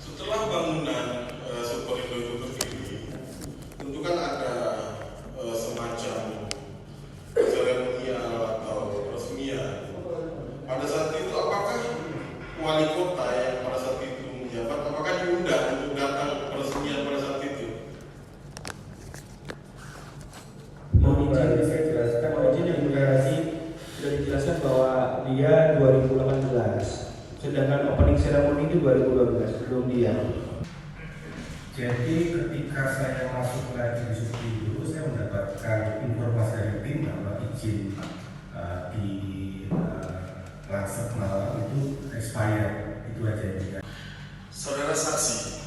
Setelah bangunan Superindo itu berdiri, tentu kan ada semacam seremonial atau peresmian. Pada saat itu apakah wali kota yang pada saat itu menjabat, apakah diundang untuk datang ke peresmian pada saat itu? Saya jelaskan, izin yang deklarasi sudah dijelaskan bahwa dia 2018, sedangkan opening ceremony itu 2012, belum dia. Jadi ketika saya masuk lagi di Superindo, saya mendapatkan informasi dari tim bahwa izin di Langsat Malang itu expired, itu aja ya. Saudara saksi,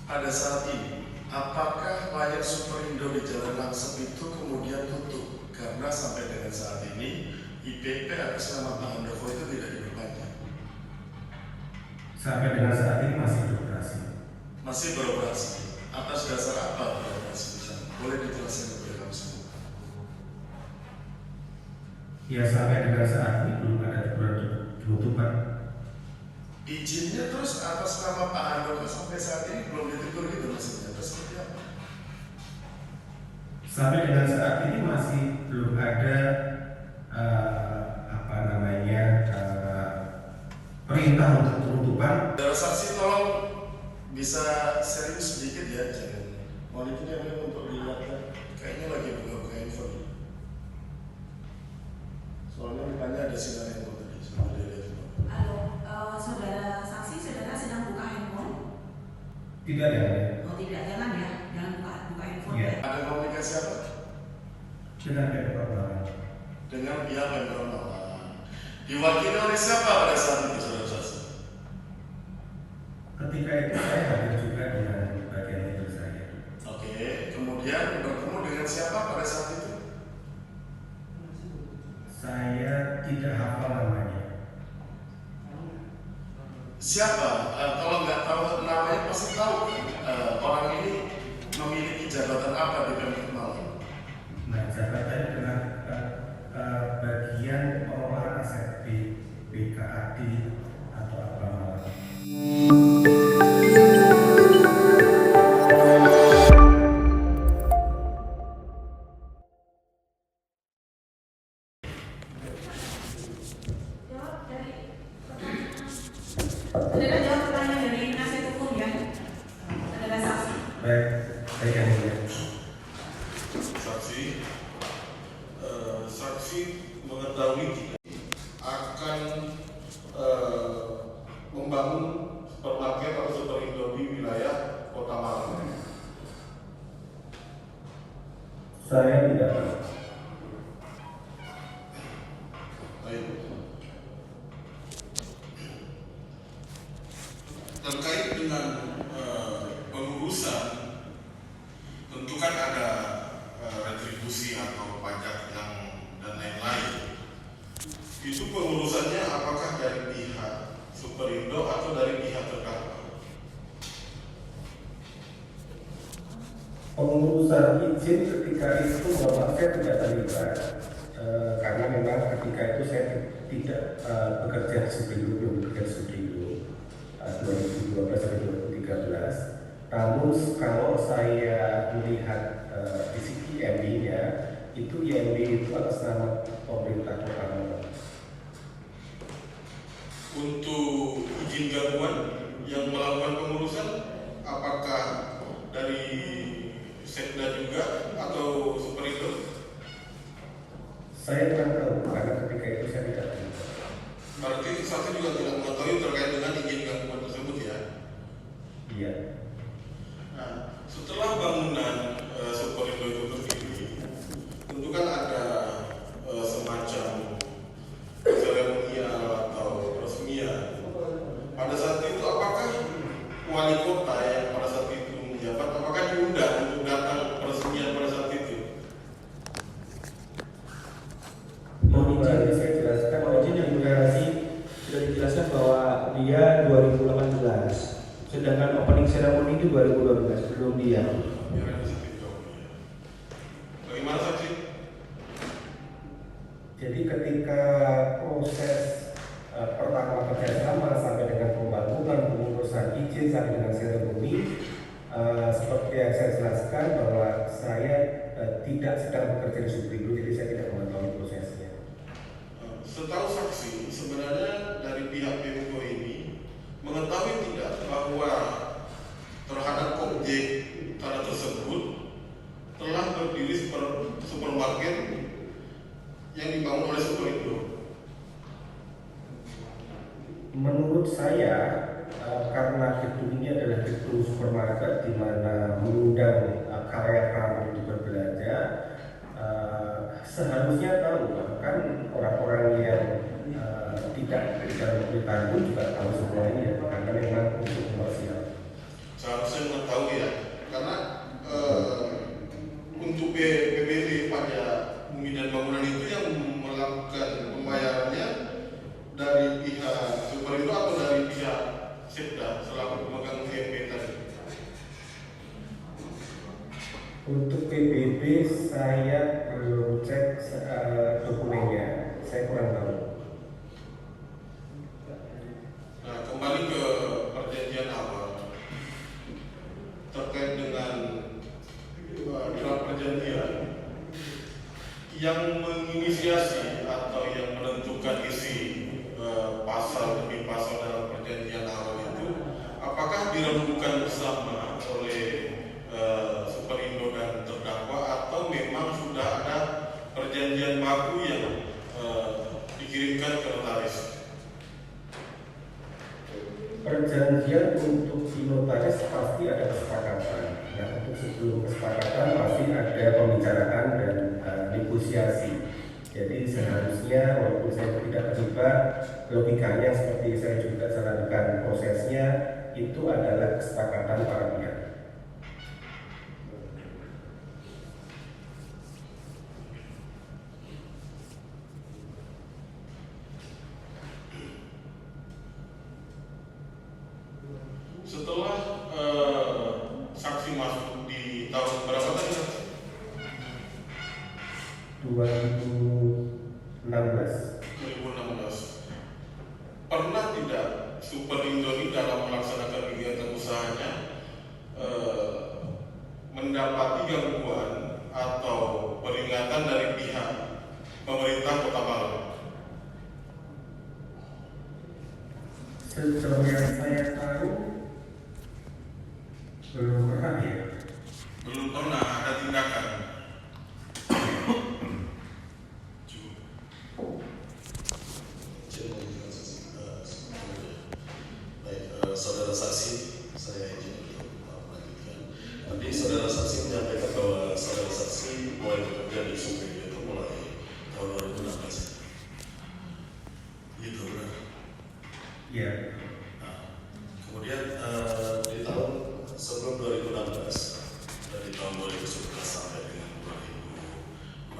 pada saat ini, apakah layar Superindo di Jalan Langsat itu kemudian tutup? Karena sampai dengan saat ini, IPP atas nama Pak Handoko itu tidak diperpanjang. Sampai dengan saat ini masih beroperasi. Masih beroperasi. Atas dasar apa beroperasi di sana? Boleh dijelaskan kepada kami semua? Ya, sampai dengan saat ini belum ada penutupan. Izinnya terus atas nama Pak Handoko sampai saat ini belum ditegur gitu maksudnya? Terus seperti apa? Sampai dengan saat ini masih belum ada perintah untuk penutupan. Saudara saksi tolong bisa serius sedikit ya, jangan. Mohon izin ya untuk dilihatkan. Kayaknya lagi buka-buka handphone. Soalnya rupanya ada sinar handphone tadi. Halo, saudara saksi, saudara sedang buka handphone? Tidak ya? Oh tidak, jangan ya, jangan buka handphone Iya. ya. Ada komunikasi apa? Dengan Pemkot Malang. Dengan pihak Pemkot Malang. Diwakili oleh siapa pada saat itu, saudara saksi? Ketika itu saya hadir juga dengan bagian itu saya. Oke, kemudian bertemu dengan siapa pada saat itu? Saya tidak hafal namanya. Siapa? Kalau nggak tahu namanya pasti tahu orang ini memiliki jabatan apa di Pemkot Malang. Nah, jabatannya dengan bagian pengelolaan aset BKAD atau apa Malang. Saudara jawab pertanyaan dari penasihat hukum ya, saudara saksi. Baik, baik yang mulia. Saksi, saksi mengetahui tidak akan membangun supermarket atau Superindo di wilayah Kota Malang. Saya tidak tahu. Baik. Terkait dengan pengurusan, tentu kan ada retribusi atau pajak yang dan lain-lain. Itu pengurusannya apakah dari pihak Superindo atau dari pihak terdakwa? Pengurusan izin ketika itu Bapak saya tidak terlibat karena memang ketika itu saya tidak bekerja di Superindo, belum bekerja di Superindo 2012 sampai 2013. Namun kalau saya melihat di sisi IMB-nya, itu IMB itu atas nama pemerintah Kota Malang. Untuk izin gabungan yang melakukan pengurusan, apakah dari Sekda juga atau Superindo? Saya kurang tahu karena ketika itu saya tidak terlibat. Berarti saksi juga tidak mengetahui terkait dengan izin gabungan tersebut ya? Iya. Nah, setelah bangunan Superindo itu berdiri, tentu kan ada semacam seremonial atau peresmian. Pada saat itu apakah wali kota yang pada saat itu menjabat, apakah diundang untuk datang ke peresmian pada saat itu? Mohon izin saya jelaskan, izin yang deklarasi sudah dijelaskan bahwa dia 2018, sedangkan opening ceremony itu 2012, belum dia. Biar ada sedikit jawab. Bagaimana saksi? Jadi ketika proses pertama kerjasama sampai dengan pembangunan pengurusan izin sampai dengan seremoni. Seperti yang saya jelaskan bahwa saya tidak sedang bekerja di Superindo, jadi saya tidak mengetahui prosesnya. Setahu saksi, sebenarnya dari pihak PMK ini mengetahui tidak bahwa terhadap objek tanah tersebut telah berdiri supermarket yang dibangun oleh Superindo. Menurut saya, karena gedung ini adalah gedung supermarket di mana mengundang karyawan untuk berbelanja, seharusnya tahu, bahkan orang-orang yang tidak di dalam pemerintahan pun juga tahu semua ini ya, karena memang untuk komersial. Seharusnya mengetahui ya, karena untuk PBB pajak bumi dan bangunan itu yang melakukan pembayarannya dari pihak Superindo atau dari pihak Setda selaku pemegang VMP tadi. Untuk PBB saya belum cek dokumennya, saya kurang tahu. Nah, kembali ke perjanjian awal terkait dengan draft perjanjian yang menginisiasi atau yang menentukan isi pasal demi pasal dalam perjanjian awal itu, apakah dirembukan bersama oleh Superindo dan terdakwa atau memang sudah ada perjanjian baku yang dikirimkan ke notaris? Perjanjian untuk di notaris pasti ada kesepakatan. Nah, untuk sebelum kesepakatan pasti ada pembicaraan dan negosiasi. Jadi seharusnya walaupun saya tidak terlibat, logikanya seperti saya juga jalankan prosesnya itu adalah kesepakatan para pihak. Setelah saksi masuk di tahun berapa tadi? 2016. Pernah tidak Superindo ini dalam melaksanakan kegiatan usahanya mendapati gangguan atau peringatan dari pihak pemerintah Kota Malang? Sejauh yang saya tahu belum pernah ya. Belum pernah ada tindakan. Baik, saudara saksi, saya izin untuk melanjutkan. Tadi saudara saksi menyampaikan bahwa saudara saksi mulai bekerja di Superindo itu mulai tahun 2016. Gitu benar? Iya. Nah, kemudian di tahun sebelum 2016, dari tahun 2011 sampai dengan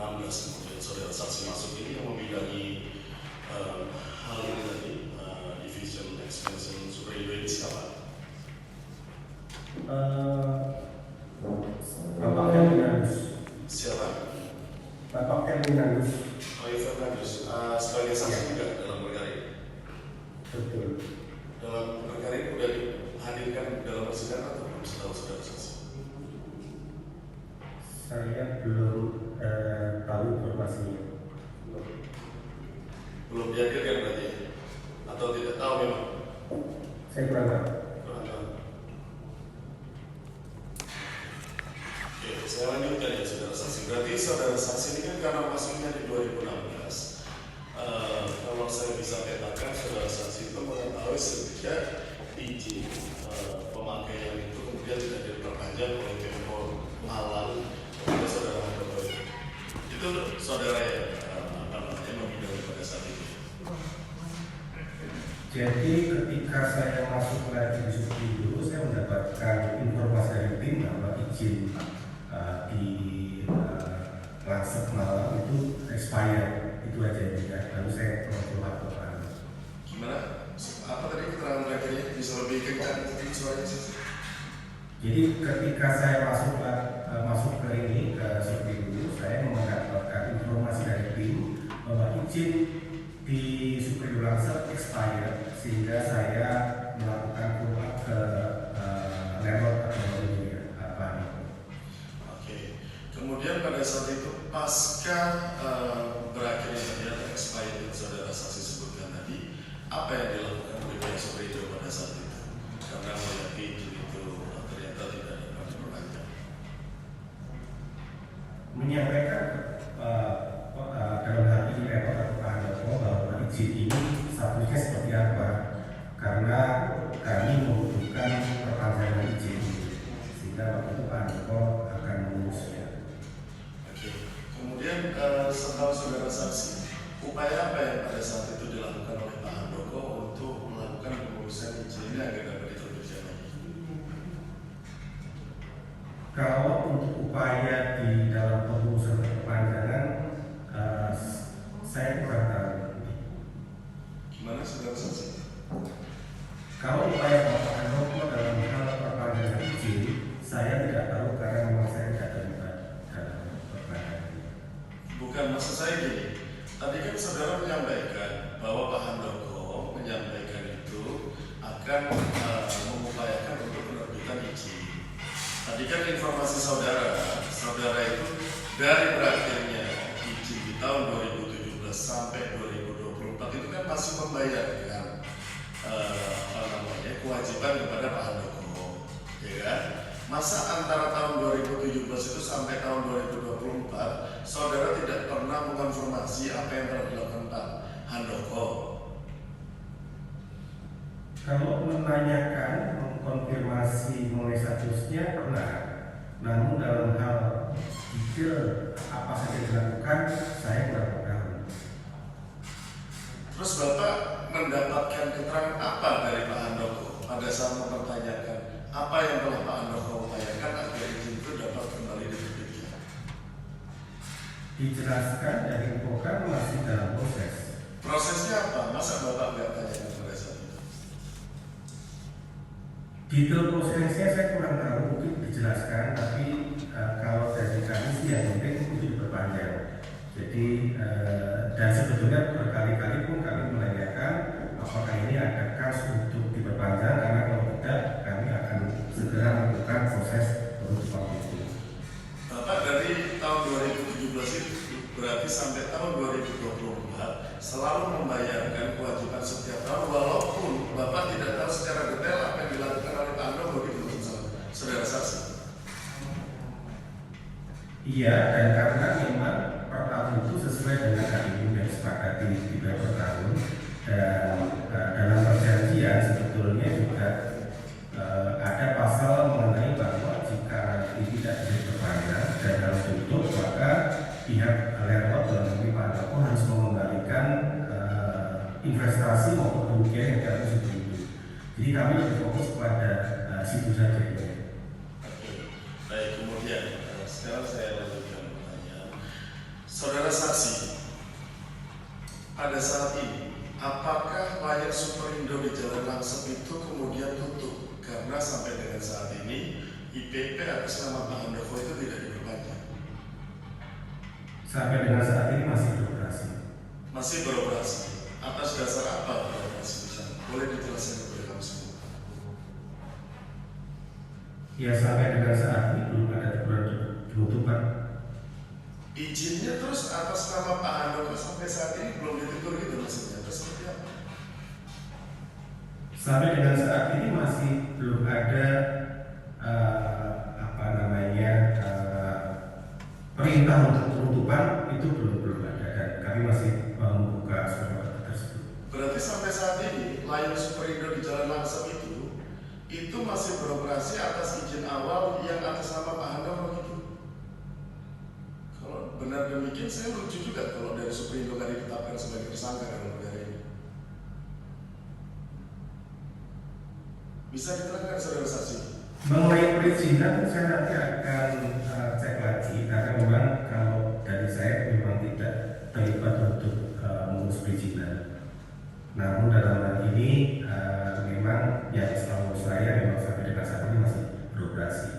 2016, kemudian saudara saksi masuk ini yang membidangi hal ini tadi, division expansion Superindo ini siapa? Bapak Fernandus. Siapa? Bapak Fernandus. Roy Fernandus, sebagai saksi juga dalam perkara ini. Betul. Dalam perkara ini sudah dihadirkan dalam persidangan atau belum, setahu saudara saksi? Saya belum tahu informasinya. Belum dihadirkan berarti ya? Atau tidak tahu memang? Saya kurang tahu. Kurang tahu. Oke, saya lanjutkan ya saudara saksi. Berarti saudara saksi ini kan karena masuknya di 2016. Kalau saya bisa petakan, saudara saksi itu mengetahui sejak izin pemakaian itu kemudian tidak diperpanjang oleh Pemko Malang kepada saudara Handoko. Itu saudara yang membidangi pada saat itu. Jadi ketika saya masuk lagi di Superindo, saya mendapatkan informasi dari tim bahwa izin di Langsek Malang itu expired. Itu aja ya. Lalu saya mencoba apa? Gimana? Apa tadi keterangan terakhirnya? Bisa lebih kencang mungkin suaranya sih? Jadi ketika saya masuk ke ini ke Superindo, saya mendapatkan informasi dari tim bahwa izin di Superindo Langsek expired, sehingga saya melakukan follow up ke Pak Handoko akan mengurusnya. Oke. Kemudian setahu saudara saksi, upaya apa yang pada saat itu dilakukan oleh Pak Handoko untuk melakukan pengurusan izinnya agar dapat diterbitkan lagi? Kalau untuk upaya di dalam pengurusan perpanjangan, saya kurang tahu. Gimana saudara saksi? Kalau upaya Bapak Handoko dalam hal perpanjangan izin, saya tidak tahu karena memang saya tidak terlibat dalam perpanjangan. Bukan, maksud saya gini. Tadi kan saudara menyampaikan bahwa Pak Handoko menyampaikan itu akan mengupayakan untuk penerbitan izin. Tadi kan informasi saudara itu dari berakhirnya izin di tahun 2017 sampai 2024 itu kan masih membayarkan kewajiban kepada Pak Handoko, ya kan? Masa antara tahun 2017 itu sampai tahun 2024 saudara tidak pernah mengonfirmasi apa yang telah dilakukan Pak Handoko? Kalau menanyakan, mengkonfirmasi mengenai statusnya pernah, namun dalam hal detail apa saja dilakukan saya kurang tahu. Terus Bapak mendapatkan keterangan apa dari Pak Handoko pada saat mempertanyakan apa yang telah Pak Handoko upayakan agar izin itu dapat kembali diterbitkan? Dijelaskan dan infokan masih dalam proses. Prosesnya apa? Masa Bapak nggak tanyakan pada saat itu? Detail prosesnya saya kurang tahu, mungkin dijelaskan, tapi kalau dari kami sih yang penting itu diperpanjang. Jadi dan sebetulnya berkali-kali pun kami menanyakan apakah ini ada kas untuk diperpanjang, karena kalau tidak kami akan segera melakukan proses penutupan itu. Bapak dari tahun 2017 itu berarti sampai tahun 2024 selalu membayarkan kewajiban setiap tahun walaupun Bapak tidak tahu secara detail apa yang dilakukan oleh Pak Handoko begitu saudara saksi. Iya, dan karena memang per tahun itu sesuai dengan HIU yang disepakati di per tahun, dan dalam perjanjian sebetulnya juga ada pasal mengenai bahwa jika ini tidak diperpanjang dan harus ditutup, maka pihak landlord dalam negeri Pak Handoko harus mengembalikan investasi maupun kerugian yang jatuh situ itu. Jadi kami lebih fokus pada situ saja. Oke. Baik, kemudian sekarang saya lanjutkan pertanyaan. Saudara saksi, pada saat ini apakah Wayang Superindo di Jalan Langsep itu kemudian tutup karena sampai dengan saat ini IPP atas nama Pak Handoko itu tidak diperpanjang? Sampai dengan saat ini masih beroperasi. Masih beroperasi. Atas dasar apa beroperasi di sana? Boleh dijelaskan kepada kami semua? Ya, sampai dengan saat ini belum ada teguran penutupan. Izinnya terus atas nama Pak Handoko sampai saat ini belum ditegur gitu maksudnya? Terus seperti apa? Sampai dengan saat ini masih belum ada perintah untuk penutupan, itu belum ada, dan kami masih membuka surat tersebut. Berarti sampai saat ini Wayang Superindo di Jalan Langsep itu masih beroperasi atas izin awal yang atas nama Pak Handoko gitu. Kalau benar demikian saya lucu juga kalau dari Superindo nggak ditetapkan sebagai tersangka dalam perkara ini. Bisa diterangkan saudara saksi? Mengenai perizinan saya nanti akan cek lagi, karena memang kalau dari saya memang tidak terlibat untuk mengurus perizinan. Namun dalam hal ini memang yang setahu saya memang sampai dengan saat ini masih beroperasi.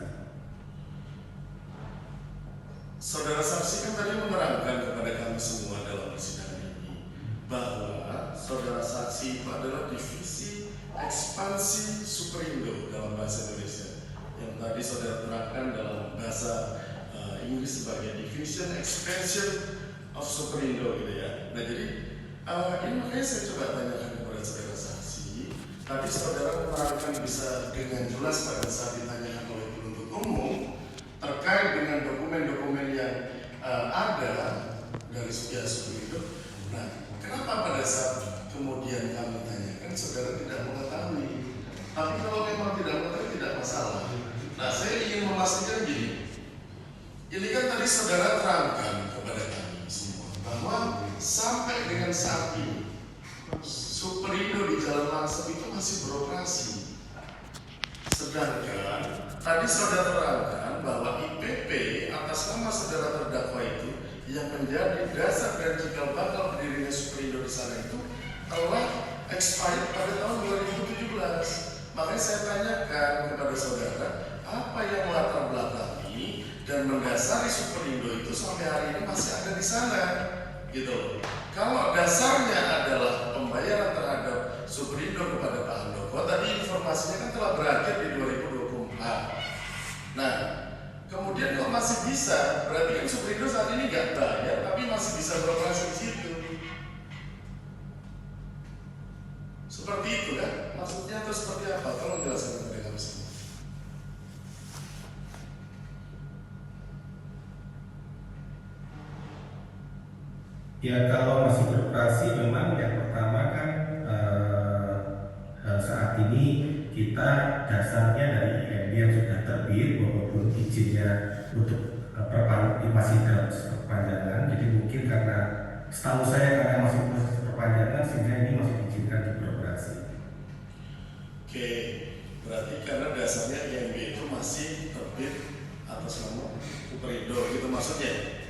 Saudara saksi kan tadi menerangkan kepada kami semua dalam persidangan ini bahwa saudara saksi itu adalah divisi ekspansi Superindo dalam bahasa Indonesia, yang tadi saudara terangkan dalam bahasa Inggris sebagai Division Expansion of Superindo gitu ya. Nah jadi ini makanya saya coba tanyakan kepada saudara saksi. Tadi saudara menerangkan bisa dengan jelas pada saat ditanyakan oleh penuntut umum terkait dengan dokumen-dokumen yang ada dari pihak Superindo. Nah, kenapa pada saat kemudian kami tanyakan saudara tidak mengetahui? Tapi kalau memang tidak mengetahui tidak masalah. Nah, saya ingin memastikan gini. tadi saudara terangkan kepada kami semua bahwa sampai dengan saat ini Superindo di Jalan Langsep itu masih beroperasi. Sedangkan tadi saudara terangkan bahwa IPP atas nama saudara terdakwa itu yang menjadi dasar dan cikal bakal berdirinya Superindo di sana itu telah expired pada tahun 2017. Makanya saya tanyakan kepada saudara, apa yang melatar belakangi dan mendasari Superindo itu sampai hari ini masih ada di sana, gitu. Kalau dasarnya adalah pembayaran terhadap Superindo kepada Pak Handoko, tadi informasinya kan telah berakhir di 2024. Nah, kemudian kok masih bisa? Berarti kan Superindo saat ini nggak bayar, tapi masih bisa beroperasi di situ. Seperti itu kan? Maksudnya atau seperti apa? Tolong jelaskan kepada kami semua. Ya, kalau masih beroperasi memang yang pertama kan saat ini kita dasarnya dari IMB yang sudah terbit walaupun izinnya untuk masih dalam perpanjangan. Jadi mungkin karena setahu saya karena masih proses perpanjangan sehingga ini masih diizinkan untuk beroperasi. Oke, berarti karena dasarnya IMB itu masih terbit atas nama Superindo, gitu maksudnya.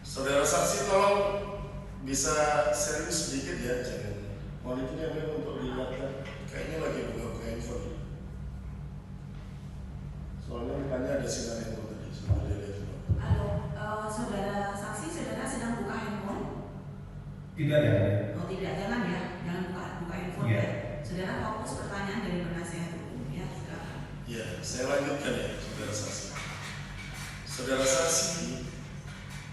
Saudara saksi tolong bisa serius sedikit ya, jangan monitornya memang untuk dilihatkan. Kayaknya lagi buka handphone. Soalnya mukanya ada sinar handphone tadi, sudah dilihat. Halo, saudara saksi, saudara sedang buka handphone? Tidak ya? Oh tidak, jangan ya, jangan buka handphone Iya. ya. Saudara fokus pertanyaan dari penasihat hukum ya, silakan. Ya, saya lanjutkan ya, saudara saksi. Saudara saksi,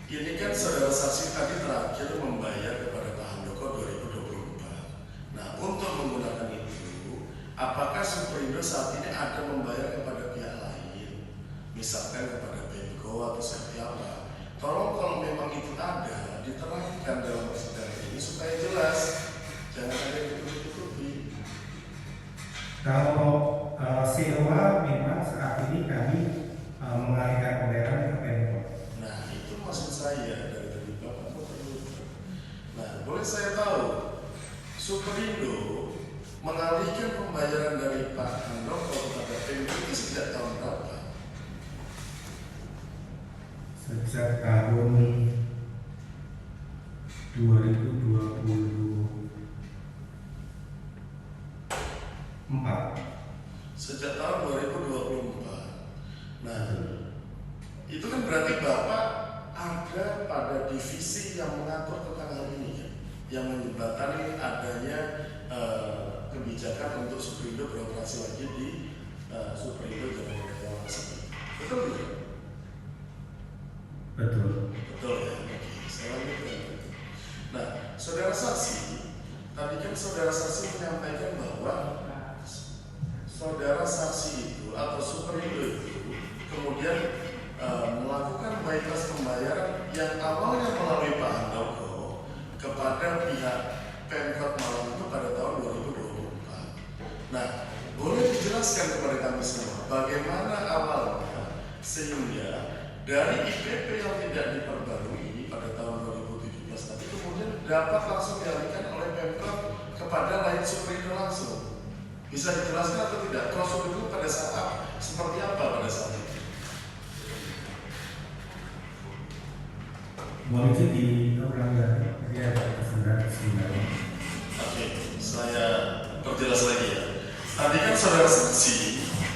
ini kan saudara saksi tadi terakhir membayar kepada Pak Handoko 2024. Nah, untuk menggunakan itu, apakah Superindo saat ini ada membayar kepada pihak lain, misalkan kepada Pemko atau siapa? Tolong kalau memang itu ada, diterangkan dalam persidangan ini supaya jelas, jangan ada yang ditutup-tutupi. Kalau sewa memang saat ini kami mengalihkan pembayaran ke Pemko. Nah, itu maksud saya dari tadi Bapak muter-muter. Nah, boleh saya tahu Superindo mengalihkan pembayaran dari Pak Handoko kepada Pemko itu sejak tahun berapa? Sejak tahun 2024. Sejak tahun 2024. Nah, itu kan berarti Bapak ada pada divisi yang mengatur tentang hal ini ya, yang menjembatani adanya kebijakan untuk Superindo beroperasi lagi di Superindo Jalan Langsep. Betul tidak? Betul. Betul ya. Oke, saya lanjutkan. Nah, saudara saksi, tadi kan saudara saksi menyampaikan bahwa saudara saksi itu atau Superindo itu kemudian melakukan bypass pembayaran yang awalnya melalui Pak Handoko kepada pihak Pemkot Malang itu pada tahun 2024. Nah, boleh dijelaskan kepada kami semua bagaimana awalnya sehingga dari IPP yang tidak diperbarui pada tahun 2017 tadi kemudian dapat langsung dialihkan oleh Pemkot kepada lain Superindo langsung. Bisa dijelaskan atau tidak prosedur itu pada saat seperti apa pada saat itu? Boleh diulang lagi? Jadi ada kesenjangan. Oke, saya perjelas lagi ya. Tadi kan saudara saksi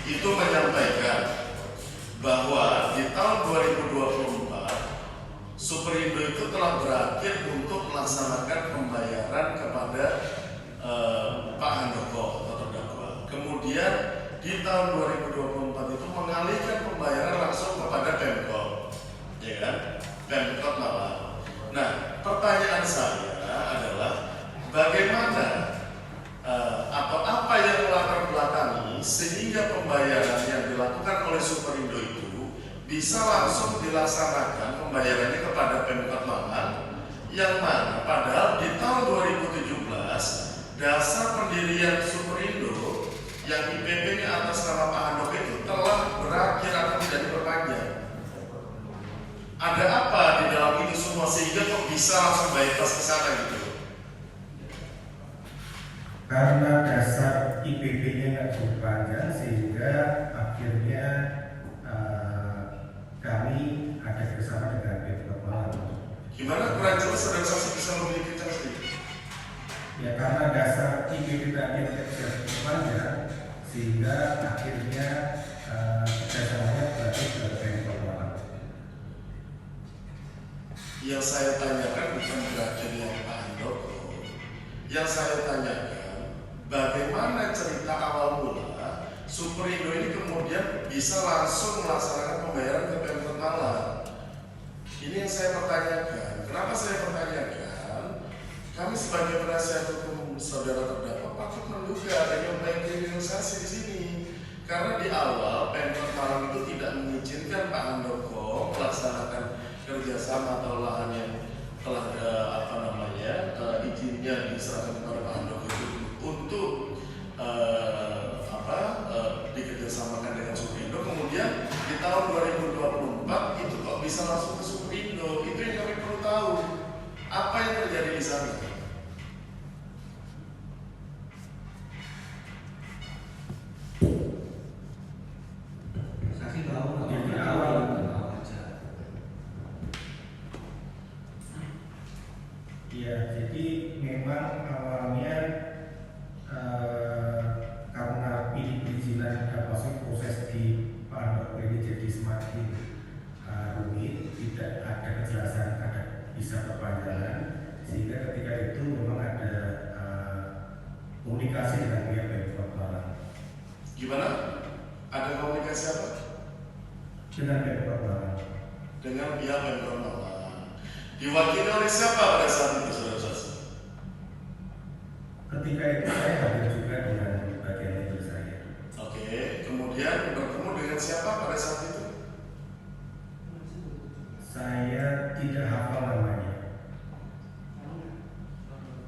itu menyampaikan bahwa di tahun 2024 Superindo itu telah berakhir untuk melaksanakan pembayaran kepada Pak Handoko atau terdakwa. Kemudian di tahun 2024 itu mengalihkan pembayaran langsung kepada Pemkot, ya kan? Pemkot Malang. Nah, pertanyaan saya adalah bagaimana atau apa yang melatar belakangi sehingga pembayaran yang dilakukan oleh Superindo itu bisa langsung dilaksanakan pembayarannya kepada Pemkot Malang, yang mana padahal di tahun 2017 dasar pendirian Superindo yang IPP-nya atas nama Pak Handoko itu telah berakhir atau tidak diperpanjang. Ada apa di dalam itu semua sehingga kok bisa langsung bypass ke sana gitu? Karena dasar IPB-nya nggak cukup panjang sehingga akhirnya kami ada bersama dengan Pemkot Malang. Gimana kurang jelas saudara saksi bisa lebih kencang sedikit? Ya karena dasar IPB tadi yang tidak cukup panjang sehingga akhirnya kerjasamanya berarti ke Pemkot Malang. Yang saya tanyakan bukan berakhirnya Pak Handoko. Yang saya tanyakan, bagaimana cerita awal mula Superindo ini kemudian bisa langsung melaksanakan pembayaran ke Pemkot Malang? Ini yang saya pertanyakan. Kenapa saya pertanyakan? Kami sebagai penasihat hukum saudara terdakwa patut menduga adanya upaya kriminalisasi di sini. Karena di awal Pemkot Malang itu tidak mengizinkan Pak Handoko melaksanakan kerjasama atau lahan yang telah izinnya diserahkan kepada Pak Handoko itu untuk dikerjasamakan dengan Superindo. Kemudian di tahun 2024 itu kok bisa langsung ke Superindo? Itu yang kami perlu tahu. Apa yang terjadi di sana? Saksi tahu nggak? Yang di awal. Iya, jadi memang awalnya karena pilih perizinan maksud proses di Pak Handoko ini jadi semakin rumit, tidak ada kejelasan, ada bisa perpanjangan, sehingga ketika itu memang ada komunikasi dengan pihak Pemkot Malang. Gimana? Ada komunikasi apa? Dengan Pemkot Malang. Dengan pihak Pemkot Malang. Diwakili oleh siapa pada saat itu, saudara saksi? Ketika itu saya hadir juga dengan bagian legal saya. Oke, kemudian bertemu dengan siapa pada saat itu? Saya tidak hafal namanya.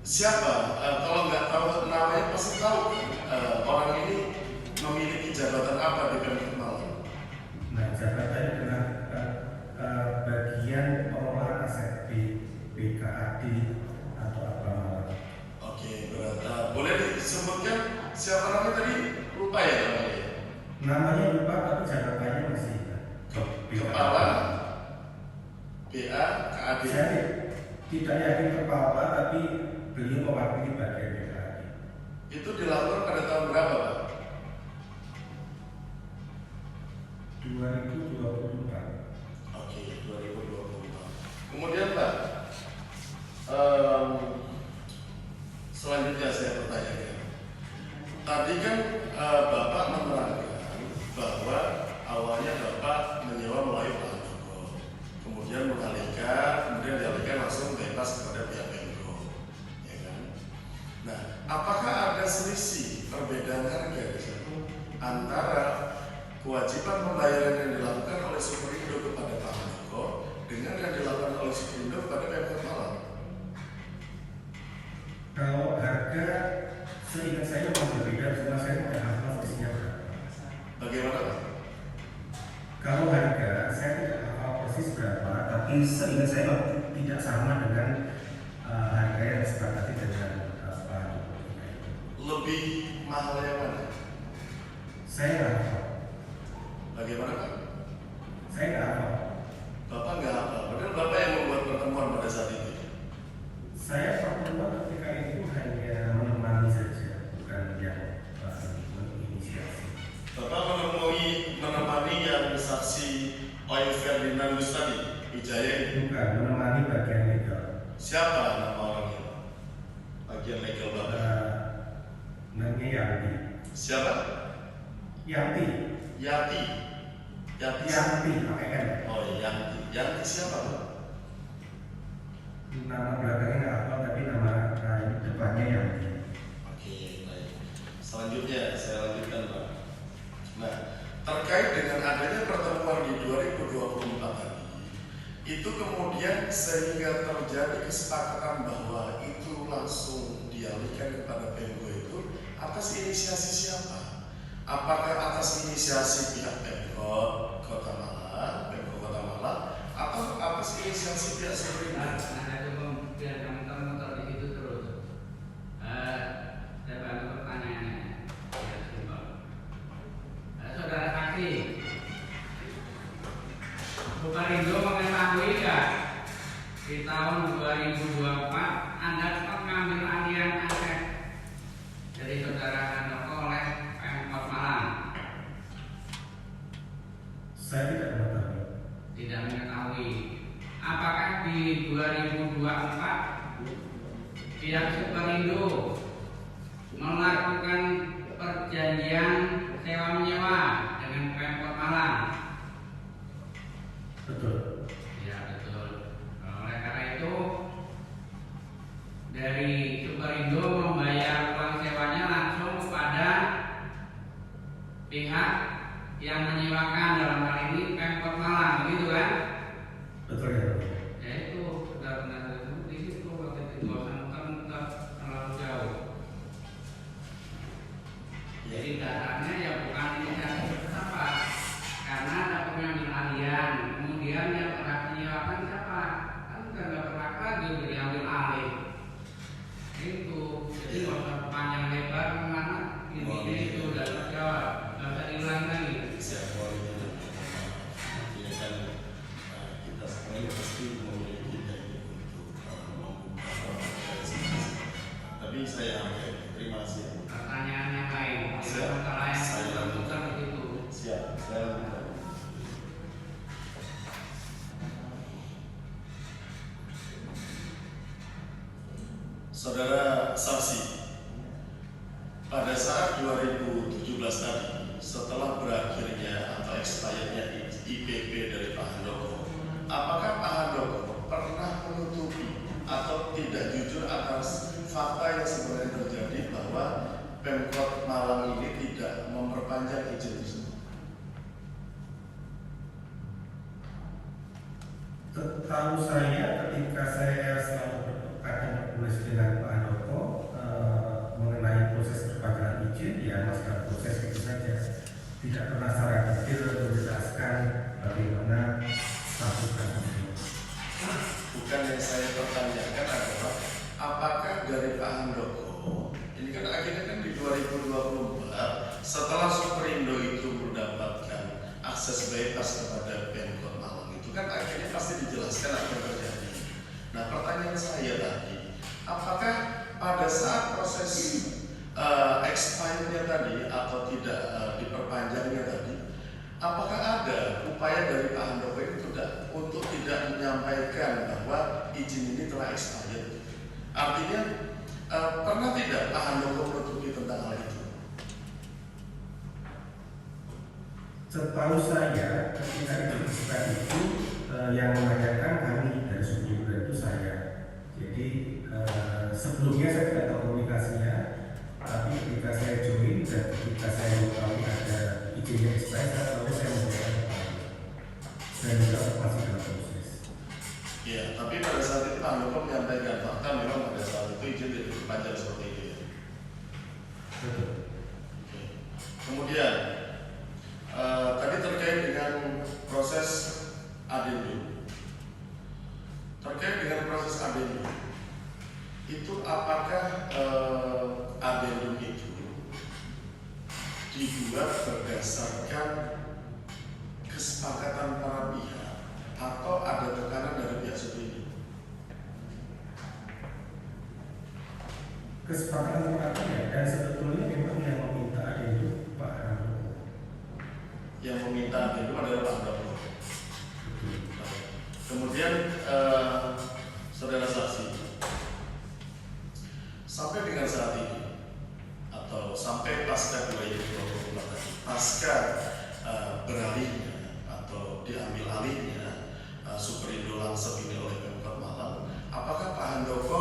Siapa? Kalau nggak tahu namanya pasti tahu kan? Orang ini memiliki jabatan apa di Pemkot Malang? Nah, jabatannya adalah bagian pengelolaan aset di BKAD atau apa Malang. Oke, boleh disebutkan siapa namanya tadi? Lupa ya namanya? Namanya lupa tapi jabatannya masih Kepala BAKAD. Saya tidak yakin kepala tapi beliau mewakili bagian BKAD. Itu dilakukan pada tahun berapa, Pak? 2024. Oke, 2024. Kemudian Pak, selanjutnya saya bertanya, tadi kan Bapak menerangkan bahwa awalnya Bapak menyewa melalui Pak Handoko, kemudian dialihkan langsung bebas kepada pihak Pemkot, ya kan? Nah, apakah ada selisih perbedaan harga di situ antara kewajiban pembayaran yang dilakukan oleh Superindo kepada Pak Handoko dengan yang dilakukan oleh Superindo kepada Pemkot Malang? Kalau harga seingat saya memang berbeda, cuma saya tidak hafal persisnya berapa. Bagaimana Pak? Kalau harga saya tidak hafal persis berapa, tapi seingat saya tidak sama dengan harga yang disepakati dengan Pak Handoko. Lebih mahal yang mana? Saya nggak hafal. Bagaimana Pak? Saya nggak hafal. Bapak nggak hafal, padahal Bapak yang membuat pertemuan pada saat itu. Saya pertemuan ketika itu hanya menemani saja, bukan yang menginisiasi. Bapak menemani yang saksi Oyo Ferdinandus tadi, Wijaya itu. Bukan, menemani bagian legal. Siapa nama orangnya? Bagian legal Bapak. Namanya Yanti. Siapa? Yanti. Yati. Yanti pakai N. Oh Yanti. Yanti siapa Pak? Nama belakangnya nggak hafal, tapi nama depannya Yanti. Oke, baik. Selanjutnya saya lanjutkan Pak. Nah, terkait dengan adanya pertemuan di 2024 tadi, itu kemudian sehingga terjadi kesepakatan bahwa itu langsung dialihkan kepada Pemkot itu atas inisiasi siapa? Apakah atas inisiasi pihak Pemkot Kota Malang, Atau apa sih inisiasi pihak Superindo? Nah, saya coba biar kami muter di situ terus. Saya bantu pertanyaannya. Ya, simpel. Saudara saksi, Superindo mengetahui nggak di tahun 2024 Anda sempat mengambil alihan aset dari saudara Handoko oleh Pemkot Malang? Saya tidak mengetahui. Tidak mengetahui. Apakah di 2024 pihak Superindo melakukan perjanjian sewa menyewa dengan Pemkot Malang? Betul. Ya, betul. Oleh karena itu dari Superindo membayar uang sewanya langsung kepada pihak yang menyewakan, dalam hal ini Pemkot Malang, begitu kan? Betul ya. Ya itu benar-benar di situ waktu itu nggak usah muter-muter terlalu jauh. Jadi dasarnya ya bukan inisiatif apa, karena ada pengambil alihan, kemudian yang telah menyewakan siapa? Kan udah nggak berhak lagi untuk diambil alih. Itu jadi nggak usah panjang lebar kemana, intinya itu udah terjawab, nggak usah diulangi lagi. Siap, ini kan kita semuanya pasti memiliki teknik untuk membuka tapi saya terima kasih. Pertanyaan yang lain, tidak masalah yang terputar begitu. Siap, saya lanjutkan. Saudara saksi, pada saat 2017 tadi, setelah berakhirnya atau expirednya IPP dari Pak Handoko, apakah Pak Handoko pernah menutupi atau tidak jujur atas fakta yang sebenarnya terjadi bahwa Pemkot Malang ini tidak memperpanjang izin tersebut? Setahu saya ketika saya selalu akan berkomunikasi dengan Pak Handoko mengenai proses perpanjangan izin, ya masalah proses itu saja. Tidak pernah secara detail menjelaskan bagaimana status kasus ini. Bukan yang saya pertanyakan adalah apakah dari Pak Handoko ini kan akhirnya kan di 2024 setelah Superindo itu mendapatkan akses bebas kepada Pemkot Malang itu kan akhirnya pasti dijelaskan apa yang terjadi. Nah pertanyaan saya tadi, apakah pada saat proses expirednya tadi atau tidak diperpanjangnya tadi, apakah ada upaya dari Pak Handoko ini untuk tidak menyampaikan bahwa izin ini telah expired? Artinya pernah tidak Pak Handoko menutupi tentang hal itu? Setahu saya ketika diputuskan itu yang menanyakan kami dari Superindo itu saya. Jadi sebelumnya saya tidak tahu komunikasinya, tapi ketika saya join dan ketika saya tahu ada izinnya expired, saya membayar dan juga masih dalam proses. Ya, tapi pada saat itu Pak Handoko menyampaikan fakta memang pada saat itu izin tidak diperpanjang seperti itu ya. Betul. Oke. Kemudian tadi terkait dengan proses adendum. Terkait dengan proses adendum, itu apakah adendum itu dibuat berdasarkan kesepakatan para pihak atau ada tekanan dari pihak Superindo? Kesepakatan apa ya? Dan sebetulnya memang yang meminta adendum Pak Handoko. Yang meminta adendum adalah Pak Handoko. Kemudian saudara saksi, sampai dengan saat ini atau sampai pasca 2024 tadi, pasca beralihnya atau diambil alihnya Superindo Langsep ini oleh Pemkot Malang, apakah Pak Handoko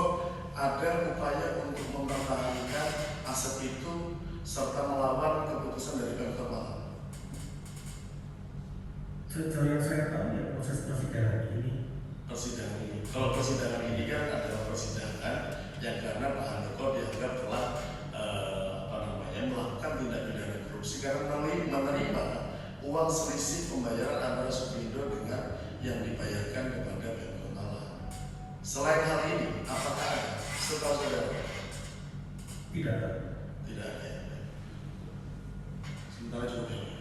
ada upaya untuk mempertahankan aset itu serta melawan keputusan dari Pemkot Malang? Sejauh yang saya tahu ya proses persidangan ini. Persidangan ini, kalau persidangan ini kan adalah persidangan yang karena Pak Handoko dianggap telah melakukan tindak pidana korupsi karena menerima uang selisih pembayaran antara Superindo dengan yang dibayarkan kepada Pemkot Malang. Selain hal ini, apakah ada? Setahu saudara? Tidak ada. Tidak ada. Sementara cukup.